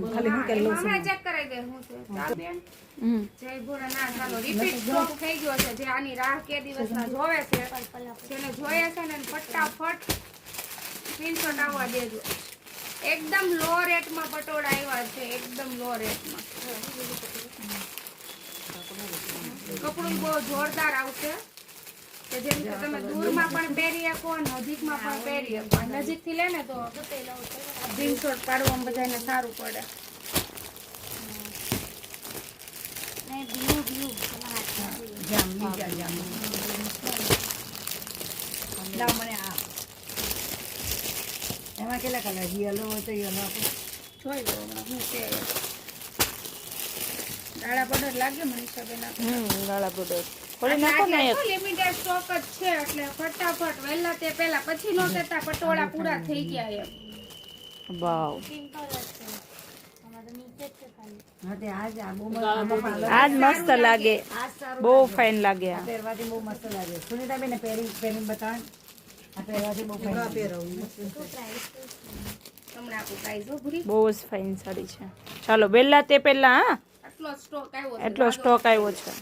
ખાલી હું કે લઉં હમણાં ચેક કરાઈ દે હું છે ચાલો બેન જય ભોળાનાથ ચાલો રિપીટ સ્ટોક થઈ ગયો છે જે આની રાહ કે દિવસના જોવે છે જેને જોઈએ છે ને ફટાફટ સ્ક્રીનશોટ આવવા દેજો એકદમ લો રેટમાં પટોળા આવ્યા છે એકદમ લો રેટમાં કપડું બહુ જોરદાર આવશે કે જેમ કે તમે દૂરમાં પણ પહેરી શકો નજીકમાં પણ પહેરી શકો નજીકથી લે ને તો સ્ક્રીનશોટ પાડવામાં બધાને સારું પડે એમાં કેટલા કલર યલો હોય તો યલો જોઈ લો હમણાં હું છે દાડા પડર લાગે મનીષાબેન દાડા પડર થોડી નાખો ને એક લિમિટેડ સ્ટોક જ છે એટલે ફટાફટ વહેલા તે પહેલા પછી નો કહેતા પટોળા પૂરા થઈ ગયા એમ વાવ આજ મસ્ત લાગે બહુ ફાઇન લાગે આ પહેરવાથી બહુ મસ્ત લાગે સુનિતાબેન પહેરીને બતાવ આ પહેરવાથી બહુ ફાઇન તમને આપું પ્રાઇઝ હો ભૂરી બહુ જ ફાઇન સાડી છે ચાલો વહેલા તે પહેલા હા આટલો સ્ટોક આવ્યો એટલો સ્ટોક આવ્યો છે